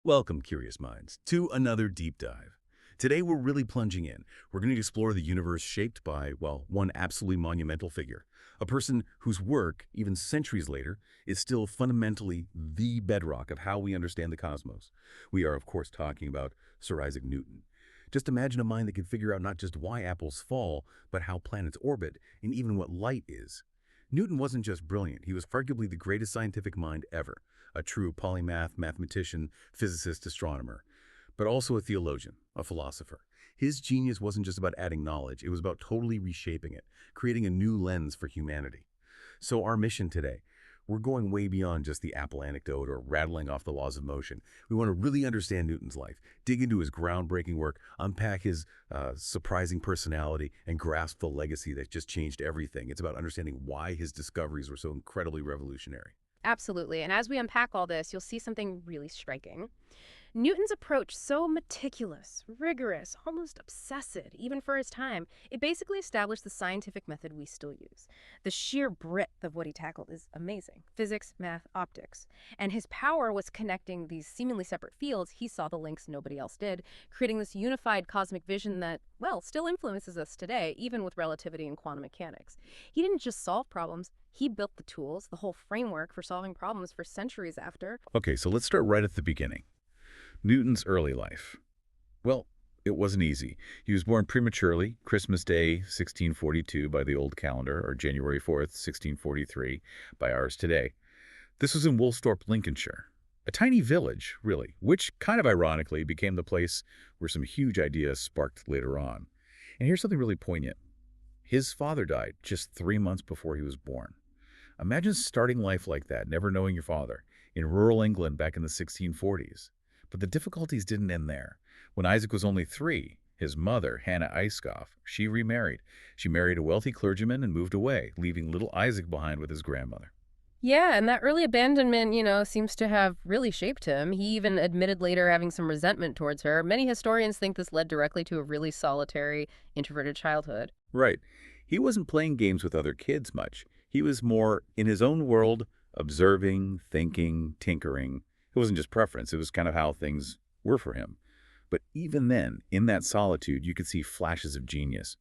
Welcome, curious minds, to another deep dive. Today we're really plunging in. We're going to explore the universe shaped by, well, one absolutely monumental figure. A person whose work, even centuries later, is still fundamentally the bedrock of how we understand the cosmos. We are, of course, talking about Sir Isaac Newton. Just imagine a mind that can figure out not just why apples fall, but how planets orbit, and even what light is. Newton wasn't just brilliant, he was arguably the greatest scientific mind ever. A true polymath, mathematician, physicist, astronomer, but also a theologian, a philosopher. His genius wasn't just about adding knowledge, it was about totally reshaping it, creating a new lens for humanity. So our mission today, we're going way beyond just the apple anecdote or rattling off the laws of motion. We want to really understand Newton's life, dig into his groundbreaking work, unpack his surprising personality, and grasp the legacy that just changed everything. It's about understanding why his discoveries were so incredibly revolutionary. Absolutely. And as we unpack all this, you'll see something really striking. Newton's approach, so meticulous, rigorous, almost obsessive, even for his time, it basically established the scientific method we still use. The sheer breadth of what he tackled is amazing. Physics, math, optics. And his power was connecting these seemingly separate fields. He saw the links nobody else did, creating this unified cosmic vision that, well, still influences us today, even with relativity and quantum mechanics. He didn't just solve problems, he built the tools, the whole framework for solving problems for centuries after. Okay, so let's start right at the beginning. Newton's early life. Well, it wasn't easy. He was born prematurely, Christmas Day, 1642 by the old calendar, or January 4th, 1643 by ours today. This was in Woolsthorpe, Lincolnshire. A tiny village, really, which kind of ironically became the place where some huge ideas sparked later on. And here's something really poignant. His father died just 3 months before he was born. Imagine starting life like that, never knowing your father, in rural England back in the 1640s. But the difficulties didn't end there. When Isaac was only 3, his mother, Hannah Eiskopf, she remarried. She married a wealthy clergyman and moved away, leaving little Isaac behind with his grandmother. Yeah, and that early abandonment, seems to have really shaped him. He even admitted later having some resentment towards her. Many historians think this led directly to a really solitary, introverted childhood. Right. He wasn't playing games with other kids much. He was more in his own world, observing, thinking, tinkering. It wasn't just preference, it was kind of how things were for him. But even then, in that solitude, you could see flashes of genius.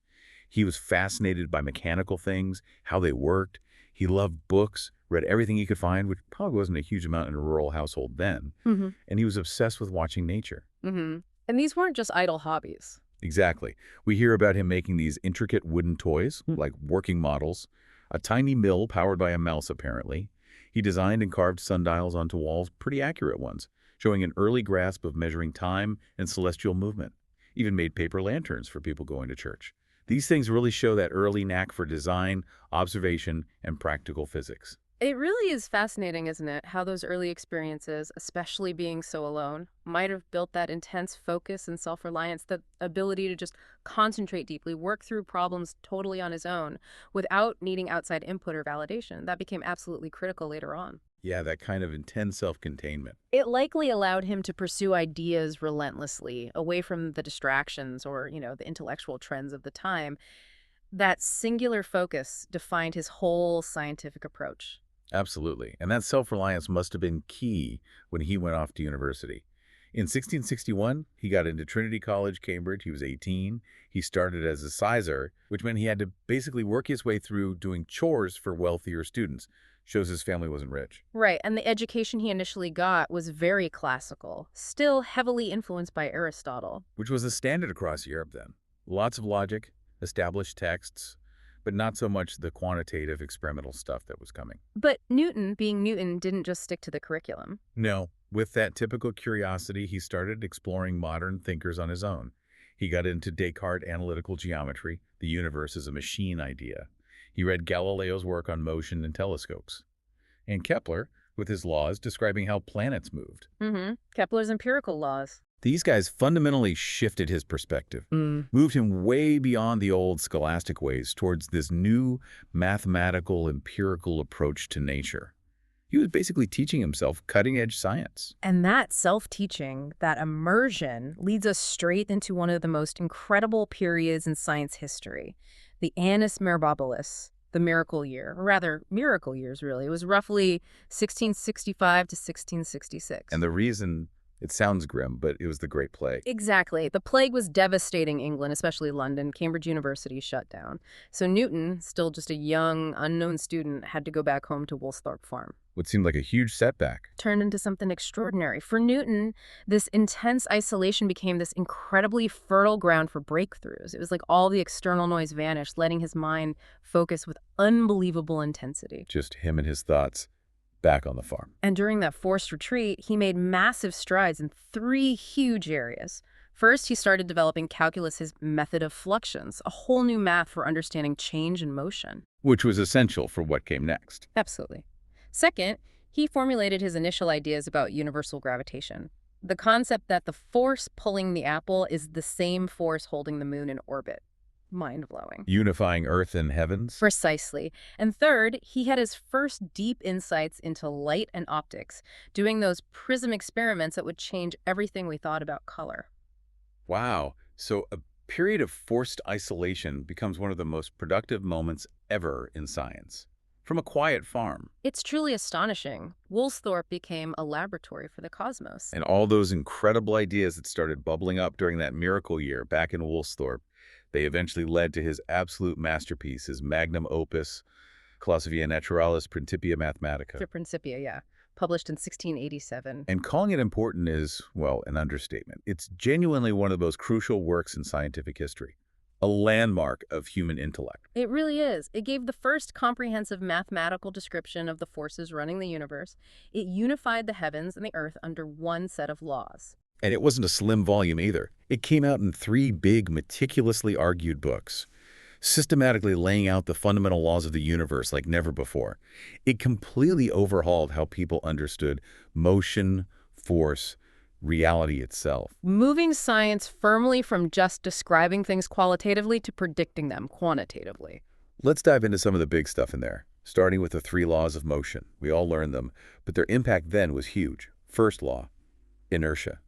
He was fascinated by mechanical things, how they worked. He loved books, read everything he could find, which probably wasn't a huge amount in a rural household then. And he was obsessed with watching nature. And these weren't just idle hobbies. Exactly. We hear about him making these intricate wooden toys, like working models, a tiny mill powered by a mouse, apparently. He designed and carved sundials onto walls, pretty accurate ones, showing an early grasp of measuring time and celestial movement. Even made paper lanterns for people going to church. These things really show that early knack for design, observation, and practical physics. It really is fascinating, isn't it, how those early experiences, especially being so alone, might have built that intense focus and self-reliance, that ability to just concentrate deeply, work through problems totally on his own without needing outside input or validation. That became absolutely critical later on. Yeah, that kind of intense self-containment. It likely allowed him to pursue ideas relentlessly, away from the distractions or, the intellectual trends of the time. That singular focus defined his whole scientific approach. Absolutely. And that self-reliance must have been key when he went off to university. In 1661, he got into Trinity College, Cambridge. He was 18. He started as a sizar, which meant he had to basically work his way through doing chores for wealthier students. Shows his family wasn't rich. Right, and the education he initially got was very classical, still heavily influenced by Aristotle. Which was a standard across Europe then. Lots of logic, established texts, but not so much the quantitative experimental stuff that was coming. But Newton, being Newton, didn't just stick to the curriculum. No, with that typical curiosity, he started exploring modern thinkers on his own. He got into Descartes' analytical geometry, the universe as a machine idea. He read Galileo's work on motion and telescopes. And Kepler, with his laws describing how planets moved. Kepler's empirical laws. These guys fundamentally shifted his perspective, moved him way beyond the old scholastic ways towards this new mathematical, empirical approach to nature. He was basically teaching himself cutting-edge science. And that self-teaching, that immersion, leads us straight into one of the most incredible periods in science history, the Annus Mirabilis, the miracle year, or rather miracle years, really. It was roughly 1665 to 1666. And the reason, it sounds grim, but it was the Great Plague. Exactly. The plague was devastating England, especially London. Cambridge University shut down. So Newton, still just a young, unknown student, had to go back home to Woolsthorpe Farm. What seemed like a huge setback. Turned into something extraordinary. For Newton, this intense isolation became this incredibly fertile ground for breakthroughs. It was like all the external noise vanished, letting his mind focus with unbelievable intensity. Just him and his thoughts back on the farm. And during that forced retreat, he made massive strides in 3 huge areas. First, he started developing calculus, his method of fluxions, a whole new math for understanding change and motion. Which was essential for what came next. Absolutely. Second, he formulated his initial ideas about universal gravitation, the concept that the force pulling the apple is the same force holding the moon in orbit. Mind-blowing. Unifying Earth and heavens? Precisely. And third, he had his first deep insights into light and optics, doing those prism experiments that would change everything we thought about color. Wow. So a period of forced isolation becomes one of the most productive moments ever in science. From a quiet farm. It's truly astonishing. Woolsthorpe became a laboratory for the cosmos. And all those incredible ideas that started bubbling up during that miracle year back in Woolsthorpe, they eventually led to his absolute masterpiece, his magnum opus, Clausivia Naturalis Principia Mathematica. The Principia, yeah. Published in 1687. And calling it important is, well, an understatement. It's genuinely one of the most crucial works in scientific history. A landmark of human intellect. It really is. It gave the first comprehensive mathematical description of the forces running the universe. It unified the heavens and the earth under one set of laws. And it wasn't a slim volume either. It came out in 3 big, meticulously argued books, systematically laying out the fundamental laws of the universe like never before. It completely overhauled how people understood motion, force, reality itself. Moving science firmly from just describing things qualitatively to predicting them quantitatively. Let's dive into some of the big stuff in there, starting with the 3 laws of motion. We all learned them, but their impact then was huge. First law, inertia.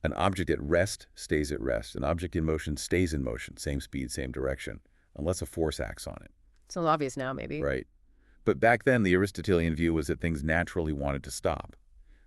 An object at rest stays at rest. An object in motion stays in motion, same speed, same direction, unless a force acts on it. So obvious now, maybe. Right. But back then, the Aristotelian view was that things naturally wanted to stop.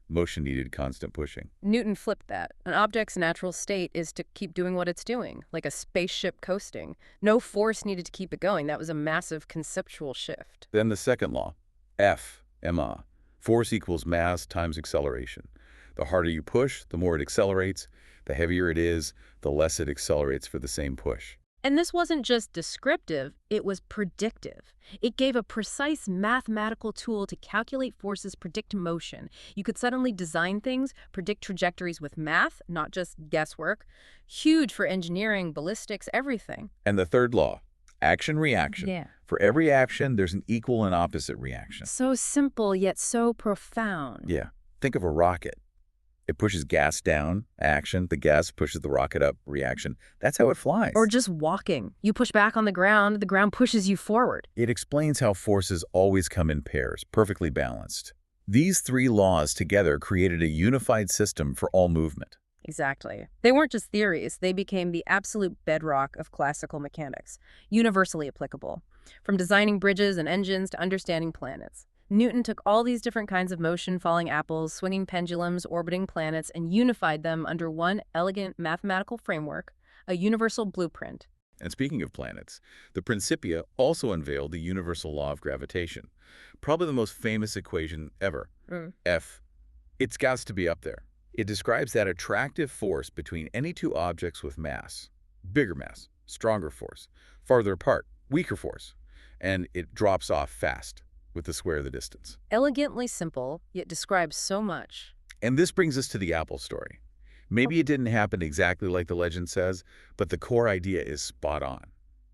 Motion needed constant pushing. Newton flipped that. An object's natural state is to keep doing what it's doing, like a spaceship coasting. No force needed to keep it going. That was a massive conceptual shift. Then the second law, F, MA. Force equals mass times acceleration. The harder you push, the more it accelerates. The heavier it is, the less it accelerates for the same push. And this wasn't just descriptive, it was predictive. It gave a precise mathematical tool to calculate forces, predict motion. You could suddenly design things, predict trajectories with math, not just guesswork. Huge for engineering, ballistics, everything. And the third law, action-reaction. Yeah. For every action, there's an equal and opposite reaction. So simple, yet so profound. Yeah. Think of a rocket. It pushes gas down, action. The gas pushes the rocket up, reaction. That's how it flies. Or just walking. You push back on the ground pushes you forward. It explains how forces always come in pairs, perfectly balanced. These 3 laws together created a unified system for all movement. Exactly. They weren't just theories. They became the absolute bedrock of classical mechanics, universally applicable. From designing bridges and engines to understanding planets. Newton took all these different kinds of motion, falling apples, swinging pendulums, orbiting planets, and unified them under one elegant mathematical framework, a universal blueprint. And speaking of planets, the Principia also unveiled the universal law of gravitation, probably the most famous equation ever. F. It's got to be up there. It describes that attractive force between any 2 objects with mass. Bigger mass, stronger force. Farther apart, weaker force. And it drops off fast with the square of the distance. Elegantly simple, yet describes so much. And this brings us to the apple story. Maybe it didn't happen exactly like the legend says, but the core idea is spot on.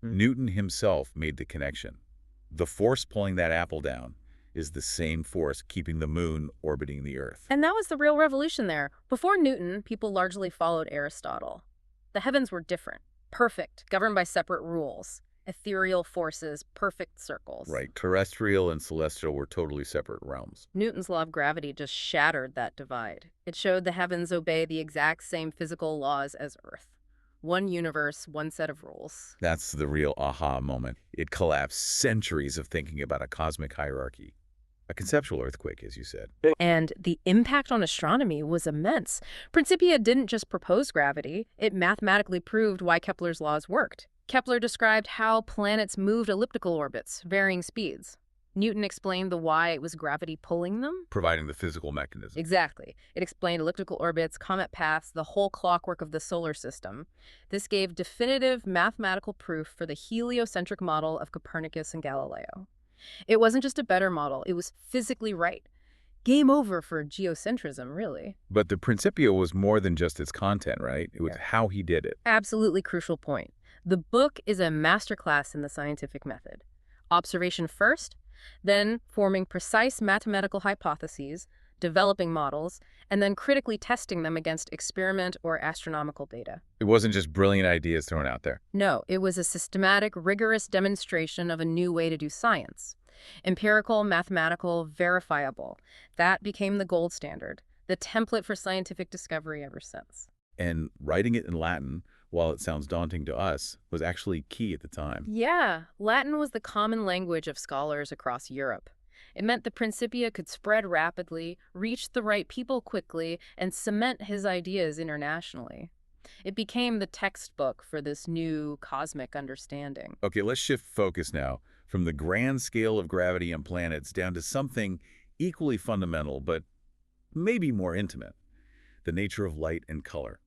Newton himself made the connection. The force pulling that apple down is the same force keeping the moon orbiting the Earth. And that was the real revolution there. Before Newton, people largely followed Aristotle. The heavens were different, perfect, governed by separate rules. Ethereal forces, perfect circles. Right. Terrestrial and celestial were totally separate realms. Newton's law of gravity just shattered that divide. It showed the heavens obey the exact same physical laws as Earth. one universe, one set of rules. That's the real aha moment. It collapsed centuries of thinking about a cosmic hierarchy. A conceptual earthquake, as you said. And the impact on astronomy was immense. Principia didn't just propose gravity, it mathematically proved why Kepler's laws worked. Kepler described how planets moved elliptical orbits, varying speeds. Newton explained the why it was gravity pulling them. Providing the physical mechanism. Exactly. It explained elliptical orbits, comet paths, the whole clockwork of the solar system. This gave definitive mathematical proof for the heliocentric model of Copernicus and Galileo. It wasn't just a better model, it was physically right. Game over for geocentrism, really. But the Principia was more than just its content, right? It was how he did it. Absolutely crucial point. The book is a masterclass in the scientific method. Observation first, then forming precise mathematical hypotheses, developing models, and then critically testing them against experiment or astronomical data. It wasn't just brilliant ideas thrown out there. No, it was a systematic, rigorous demonstration of a new way to do science. Empirical, mathematical, verifiable. That became the gold standard, the template for scientific discovery ever since. And writing it in Latin, while it sounds daunting to us, was actually key at the time. Yeah, Latin was the common language of scholars across Europe. It meant the Principia could spread rapidly, reach the right people quickly, and cement his ideas internationally. It became the textbook for this new cosmic understanding. Okay, let's shift focus now from the grand scale of gravity and planets down to something equally fundamental, but maybe more intimate: the nature of light and color.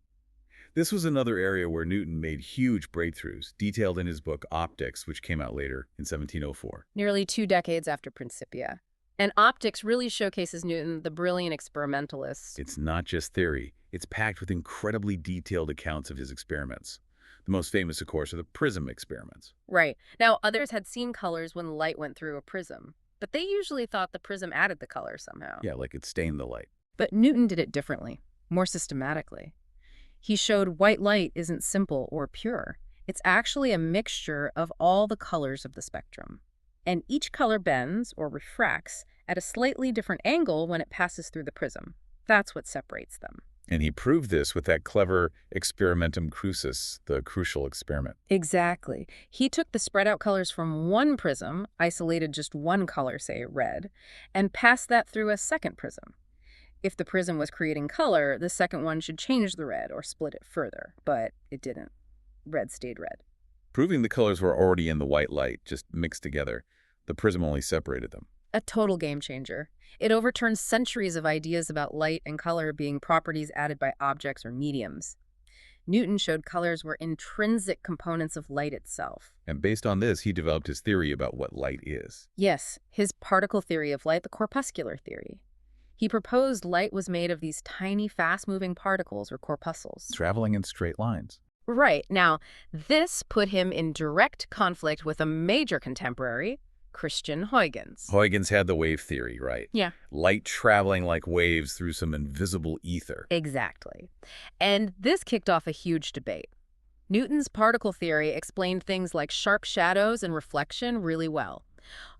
This was another area where Newton made huge breakthroughs, detailed in his book Optics, which came out later in 1704. Nearly 2 decades after Principia. And Optics really showcases Newton, the brilliant experimentalist. It's not just theory. It's packed with incredibly detailed accounts of his experiments. The most famous, of course, are the prism experiments. Right. Now, others had seen colors when light went through a prism, but they usually thought the prism added the color somehow. Yeah, like it stained the light. But Newton did it differently, more systematically. He showed white light isn't simple or pure. It's actually a mixture of all the colors of the spectrum. And each color bends, or refracts, at a slightly different angle when it passes through the prism. That's what separates them. And he proved this with that clever experimentum crucis, the crucial experiment. Exactly. He took the spread out colors from one prism, isolated just one color, say red, and passed that through a second prism. If the prism was creating color, the second one should change the red or split it further, but it didn't. Red stayed red. Proving the colors were already in the white light, just mixed together. The prism only separated them. A total game changer. It overturns centuries of ideas about light and color being properties added by objects or mediums. Newton showed colors were intrinsic components of light itself. And based on this, he developed his theory about what light is. Yes, his particle theory of light, the corpuscular theory. He proposed light was made of these tiny, fast-moving particles, or corpuscles. Traveling in straight lines. Right. Now, this put him in direct conflict with a major contemporary, Christian Huygens. Huygens had the wave theory, right? Yeah. Light traveling like waves through some invisible ether. Exactly. And this kicked off a huge debate. Newton's particle theory explained things like sharp shadows and reflection really well.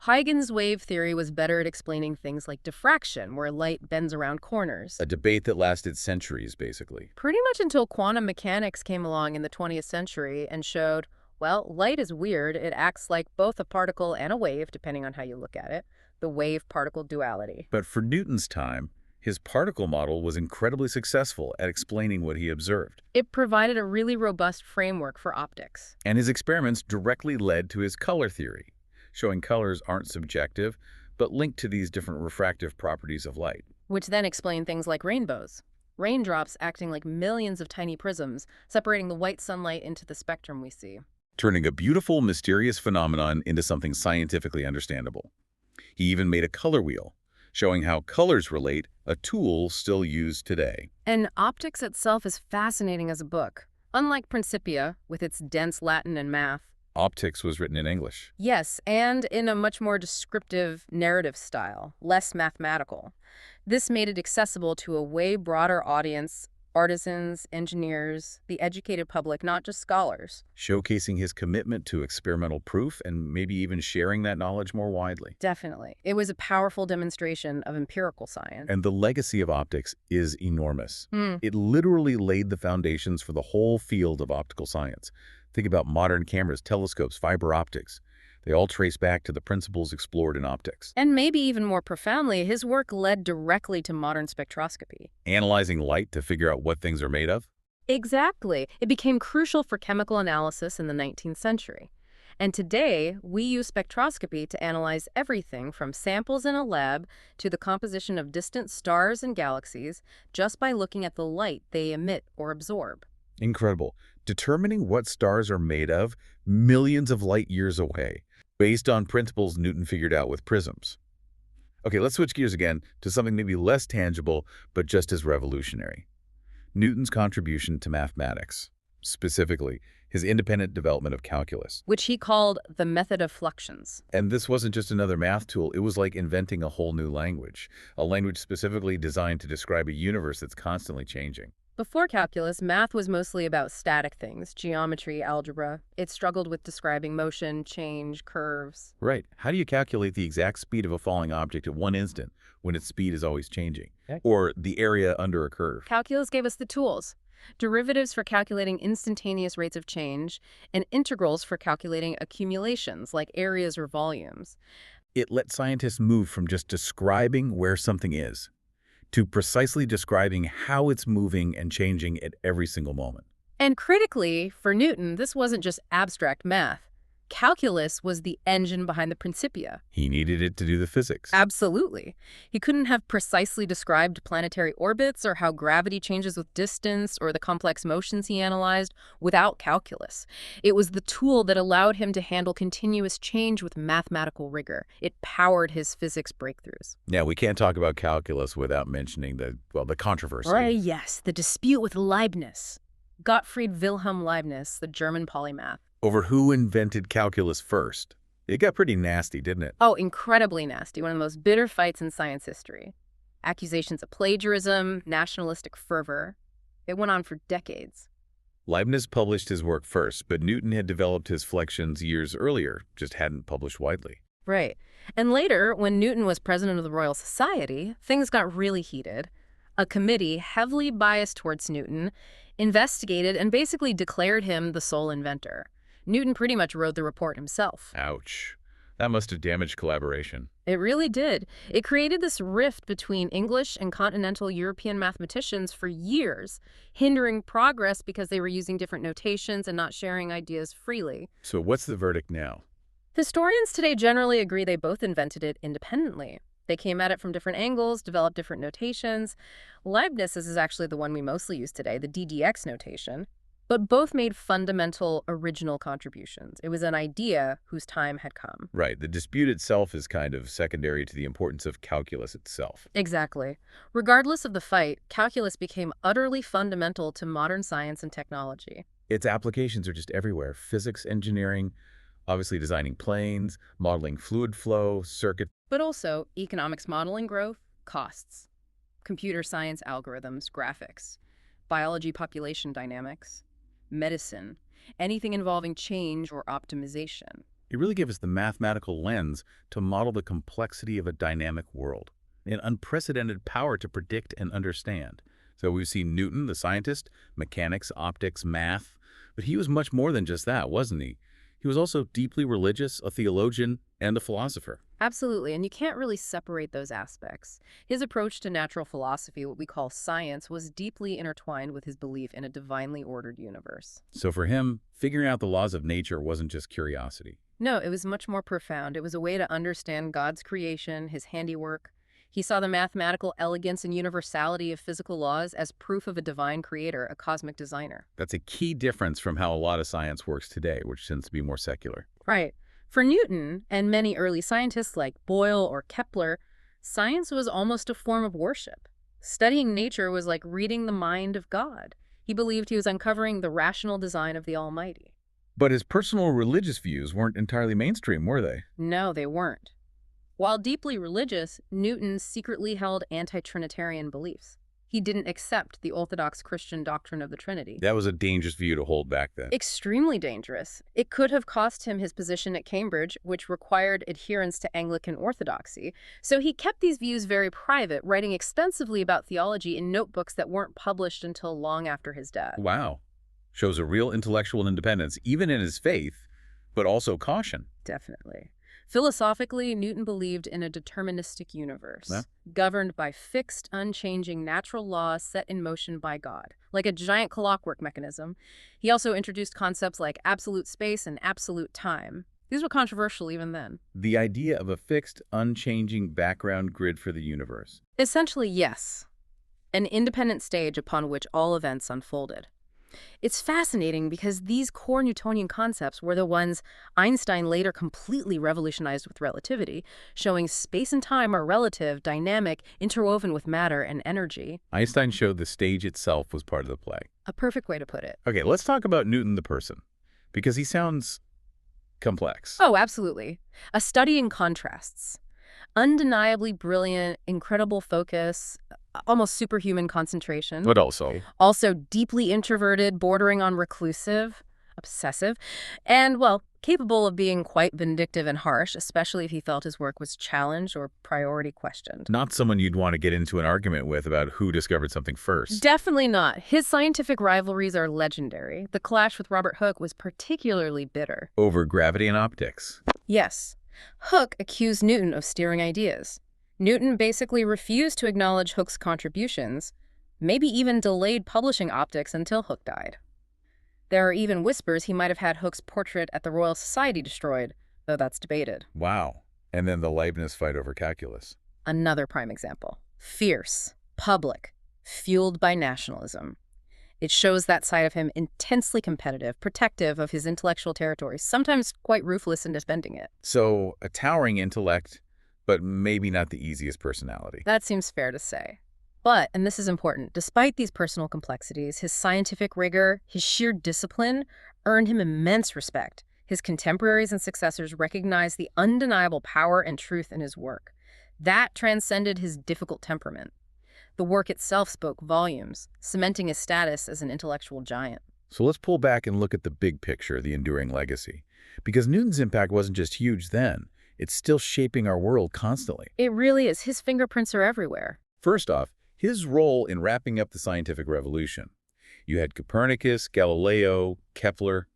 Huygens' wave theory was better at explaining things like diffraction, where light bends around corners. A debate that lasted centuries, basically. Pretty much until quantum mechanics came along in the 20th century and showed, well, light is weird. It acts like both a particle and a wave, depending on how you look at it. The wave-particle duality. But for Newton's time, his particle model was incredibly successful at explaining what he observed. It provided a really robust framework for optics. And his experiments directly led to his color theory, showing colors aren't subjective, but linked to these different refractive properties of light. Which then explained things like rainbows. Raindrops acting like millions of tiny prisms, separating the white sunlight into the spectrum we see. Turning a beautiful, mysterious phenomenon into something scientifically understandable. He even made a color wheel, showing how colors relate, a tool still used today. And optics itself is fascinating as a book. Unlike Principia, with its dense Latin and math. Optics was written in English. Yes, and in a much more descriptive narrative style, less mathematical. This made it accessible to a way broader audience, artisans, engineers, the educated public, not just scholars. Showcasing his commitment to experimental proof and maybe even sharing that knowledge more widely. Definitely. It was a powerful demonstration of empirical science. And the legacy of optics is enormous. Hmm. It literally laid the foundations for the whole field of optical science. Think about modern cameras, telescopes, fiber optics. They all trace back to the principles explored in optics. And maybe even more profoundly, his work led directly to modern spectroscopy. Analyzing light to figure out what things are made of? Exactly. It became crucial for chemical analysis in the 19th century. And today, we use spectroscopy to analyze everything from samples in a lab to the composition of distant stars and galaxies just by looking at the light they emit or absorb. Incredible. Determining what stars are made of millions of light years away, based on principles Newton figured out with prisms. Okay, let's switch gears again to something maybe less tangible, but just as revolutionary. Newton's contribution to mathematics, specifically his independent development of calculus. Which he called the method of fluxions. And this wasn't just another math tool, it was like inventing a whole new language, a language specifically designed to describe a universe that's constantly changing. Before calculus, math was mostly about static things, geometry, algebra. It struggled with describing motion, change, curves. Right. How do you calculate the exact speed of a falling object at one instant when its speed is always changing? Heck. Or the area under a curve? Calculus gave us the tools. Derivatives for calculating instantaneous rates of change, and integrals for calculating accumulations like areas or volumes. It let scientists move from just describing where something is to precisely describing how it's moving and changing at every single moment. And critically, for Newton, this wasn't just abstract math. Calculus was the engine behind the Principia. He needed it to do the physics. Absolutely. He couldn't have precisely described planetary orbits or how gravity changes with distance or the complex motions he analyzed without calculus. It was the tool that allowed him to handle continuous change with mathematical rigor. It powered his physics breakthroughs. Now, we can't talk about calculus without mentioning the controversy. Yes, the dispute with Leibniz. Gottfried Wilhelm Leibniz, the German polymath. Over who invented calculus first. It got pretty nasty, didn't it? Oh, incredibly nasty. One of the most bitter fights in science history. Accusations of plagiarism, nationalistic fervor. It went on for decades. Leibniz published his work first, but Newton had developed his flexions years earlier, just hadn't published widely. Right. And later, when Newton was president of the Royal Society, things got really heated. A committee, heavily biased towards Newton, investigated and basically declared him the sole inventor. Newton pretty much wrote the report himself. Ouch. That must have damaged collaboration. It really did. It created this rift between English and continental European mathematicians for years, hindering progress because they were using different notations and not sharing ideas freely. So what's the verdict now? Historians today generally agree they both invented it independently. They came at it from different angles, developed different notations. Leibniz's is actually the one we mostly use today, the DDX notation. But both made fundamental, original contributions. It was an idea whose time had come. Right. The dispute itself is kind of secondary to the importance of calculus itself. Exactly. Regardless of the fight, calculus became utterly fundamental to modern science and technology. Its applications are just everywhere. Physics, engineering, obviously designing planes, modeling fluid flow, circuit. But also economics modeling growth, costs, computer science algorithms, graphics, biology population dynamics, medicine, anything involving change or optimization. It really gave us the mathematical lens to model the complexity of a dynamic world, an unprecedented power to predict and understand. So we've seen Newton, the scientist, mechanics, optics, math, but he was much more than just that, wasn't he? He was also deeply religious, a theologian, and a philosopher. Absolutely, and you can't really separate those aspects. His approach to natural philosophy, what we call science, was deeply intertwined with his belief in a divinely ordered universe. So for him, figuring out the laws of nature wasn't just curiosity. No, it was much more profound. It was a way to understand God's creation, his handiwork. He saw the mathematical elegance and universality of physical laws as proof of a divine creator, a cosmic designer. That's a key difference from how a lot of science works today, which tends to be more secular. Right. For Newton and many early scientists like Boyle or Kepler, science was almost a form of worship. Studying nature was like reading the mind of God. He believed he was uncovering the rational design of the Almighty. But his personal religious views weren't entirely mainstream, were they? No, they weren't. While deeply religious, Newton secretly held anti-Trinitarian beliefs. He didn't accept the Orthodox Christian doctrine of the Trinity. That was a dangerous view to hold back then. Extremely dangerous. It could have cost him his position at Cambridge, which required adherence to Anglican orthodoxy. So he kept these views very private, writing extensively about theology in notebooks that weren't published until long after his death. Wow. Shows a real intellectual independence, even in his faith, but also caution. Definitely. Philosophically, Newton believed in a deterministic universe, governed by fixed, unchanging natural laws set in motion by God, like a giant clockwork mechanism. He also introduced concepts like absolute space and absolute time. These were controversial even then. The idea of a fixed, unchanging background grid for the universe. Essentially, yes. An independent stage upon which all events unfolded. It's fascinating because these core Newtonian concepts were the ones Einstein later completely revolutionized with relativity, showing space and time are relative, dynamic, interwoven with matter and energy. Einstein showed the stage itself was part of the play. A perfect way to put it. Okay, let's talk about Newton the person, because he sounds complex. Oh, absolutely. A study in contrasts. Undeniably brilliant, incredible focus, almost superhuman concentration. But also, Also deeply introverted, bordering on reclusive, obsessive, and, well, capable of being quite vindictive and harsh, especially if he felt his work was challenged or priority questioned. not someone you'd want to get into an argument with about who discovered something first. Definitely not. His scientific rivalries are legendary. The clash with Robert Hooke was particularly bitter. Over gravity and optics. Yes. Hooke accused Newton of steering ideas. Newton basically refused to acknowledge Hooke's contributions, maybe even delayed publishing optics until Hooke died. There are even whispers he might have had Hooke's portrait at the Royal Society destroyed, though that's debated. Wow. And then the Leibniz fight over calculus. Another prime example. Fierce, public, fueled by nationalism. It shows that side of him intensely competitive, protective of his intellectual territory, sometimes quite ruthless in defending it. So, a towering intellect, but maybe not the easiest personality. That seems fair to say. But, and this is important, despite these personal complexities, his scientific rigor, his sheer discipline, earned him immense respect. His contemporaries and successors recognized the undeniable power and truth in his work. That transcended his difficult temperament. The work itself spoke volumes, cementing his status as an intellectual giant. So let's pull back and look at the big picture, the enduring legacy. Because Newton's impact wasn't just huge then, it's still shaping our world constantly. It really is. His fingerprints are everywhere. First off, his role in wrapping up the scientific revolution. You had Copernicus, Galileo, Kepler.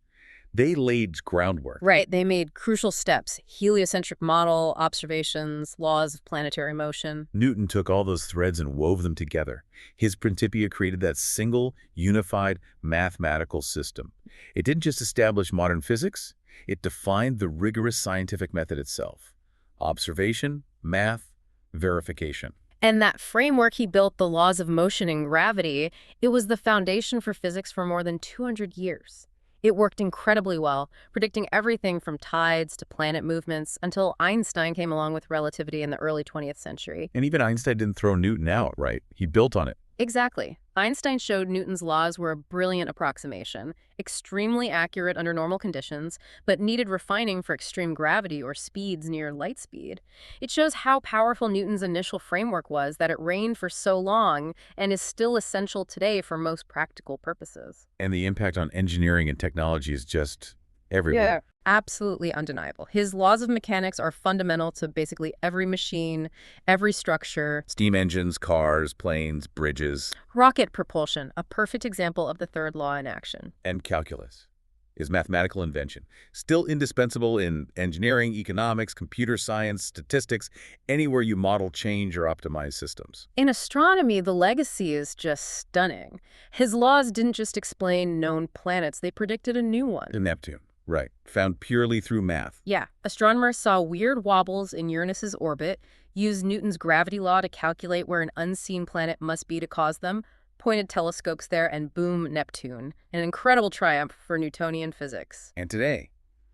They laid groundwork. Right, they made crucial steps. Heliocentric model, observations, laws of planetary motion. Newton took all those threads and wove them together. His Principia created that single, unified mathematical system. It didn't just establish modern physics, it defined the rigorous scientific method itself. Observation, math, verification. And that framework he built, the laws of motion and gravity, it was the foundation for physics for more than 200 years. It worked incredibly well, predicting everything from tides to planet movements until Einstein came along with relativity in the early 20th century. And even Einstein didn't throw Newton out, right? He built on it. Exactly. Einstein showed Newton's laws were a brilliant approximation, extremely accurate under normal conditions, but needed refining for extreme gravity or speeds near light speed. It shows how powerful Newton's initial framework was, that it reigned for so long and is still essential today for most practical purposes. And the impact on engineering and technology is just everywhere. Yeah, absolutely undeniable. His laws of mechanics are fundamental to basically every machine, every structure. Steam engines, cars, planes, bridges. Rocket propulsion, a perfect example of the third law in action. And calculus is mathematical invention. Still indispensable in engineering, economics, computer science, statistics, anywhere you model change or optimize systems. In astronomy, the legacy is just stunning. His laws didn't just explain known planets, they predicted a new one. Neptune. Right. Found purely through math. Yeah. Astronomers saw weird wobbles in Uranus's orbit, used Newton's gravity law to calculate where an unseen planet must be to cause them, pointed telescopes there, and boom, Neptune. An incredible triumph for Newtonian physics. And today,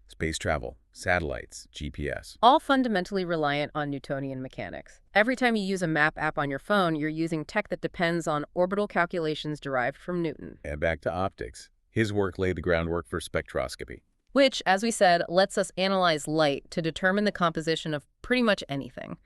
space travel, satellites, GPS. All fundamentally reliant on Newtonian mechanics. Every time you use a map app on your phone, you're using tech that depends on orbital calculations derived from Newton. And back to optics. His work laid the groundwork for spectroscopy. Which, as we said, lets us analyze light to determine the composition of pretty much anything,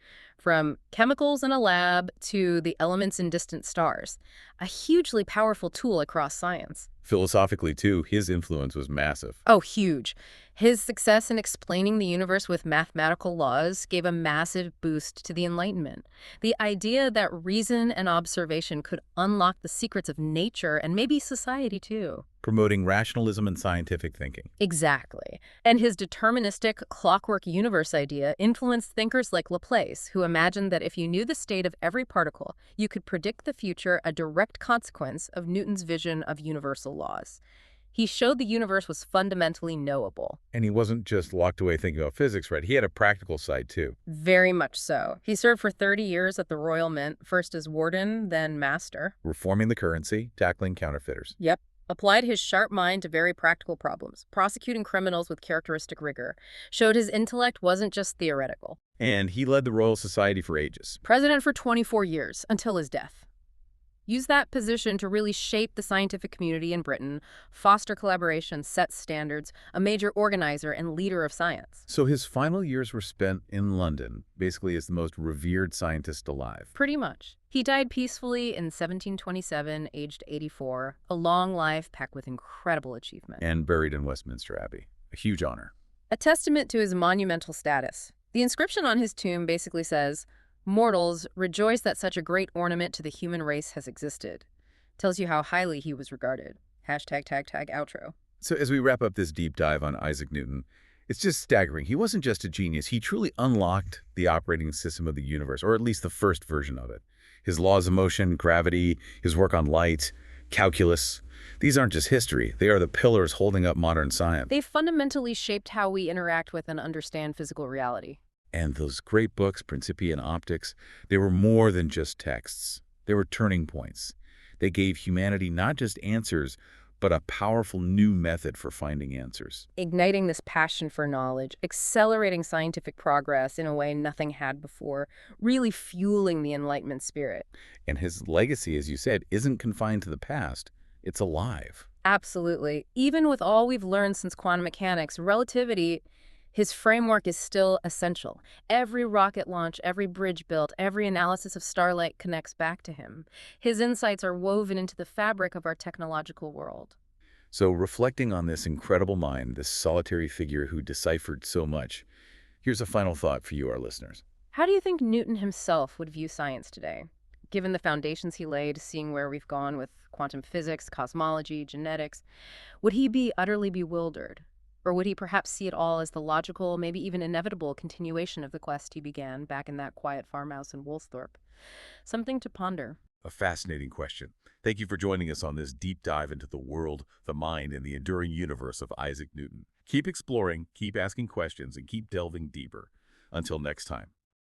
from chemicals in a lab to the elements in distant stars. A hugely powerful tool across science. Philosophically, too, his influence was massive. Oh, huge. His success in explaining the universe with mathematical laws gave a massive boost to the Enlightenment. The idea that reason and observation could unlock the secrets of nature and maybe society, too. Promoting rationalism and scientific thinking. Exactly. And his deterministic clockwork universe idea influenced thinkers like Laplace, who imagined that if you knew the state of every particle, you could predict the future, a direct consequence of Newton's vision of universal laws. He showed the universe was fundamentally knowable. And he wasn't just locked away thinking about physics, right? He had a practical side, too. Very much so. He served for 30 years at the Royal Mint, first as warden, then master. Reforming the currency, tackling counterfeiters. Yep. Applied his sharp mind to very practical problems, prosecuting criminals with characteristic rigor, showed his intellect wasn't just theoretical. And he led the Royal Society for ages. President for 24 years, until his death. Used that position to really shape the scientific community in Britain, foster collaboration, set standards, a major organizer and leader of science. So his final years were spent in London, basically as the most revered scientist alive. Pretty much. He died peacefully in 1727, aged 84, a long life packed with incredible achievement. And buried in Westminster Abbey. A huge honor. A testament to his monumental status. The inscription on his tomb basically says, "Mortals, rejoice that such a great ornament to the human race has existed." Tells you how highly he was regarded. Hashtag tag tag outro. So as we wrap up this deep dive on Isaac Newton, it's just staggering. He wasn't just a genius. He truly unlocked the operating system of the universe, or at least the first version of it. His laws of motion, gravity, his work on light, calculus. These aren't just history. They are the pillars holding up modern science. They fundamentally shaped how we interact with and understand physical reality. And those great books, Principia and Optics, they were more than just texts. They were turning points. They gave humanity not just answers, but a powerful new method for finding answers. Igniting this passion for knowledge, accelerating scientific progress in a way nothing had before, really fueling the Enlightenment spirit. And his legacy, as you said, isn't confined to the past. It's alive. Absolutely. Even with all we've learned since quantum mechanics, relativity, his framework is still essential. Every rocket launch, every bridge built, every analysis of starlight connects back to him. His insights are woven into the fabric of our technological world. So reflecting on this incredible mind, this solitary figure who deciphered so much, here's a final thought for you, our listeners. How do you think Newton himself would view science today? Given the foundations he laid, seeing where we've gone with quantum physics, cosmology, genetics, would he be utterly bewildered? Or would he perhaps see it all as the logical, maybe even inevitable continuation of the quest he began back in that quiet farmhouse in Woolsthorpe? Something to ponder. A fascinating question. Thank you for joining us on this deep dive into the world, the mind, and the enduring universe of Isaac Newton. Keep exploring, keep asking questions, and keep delving deeper. Until next time.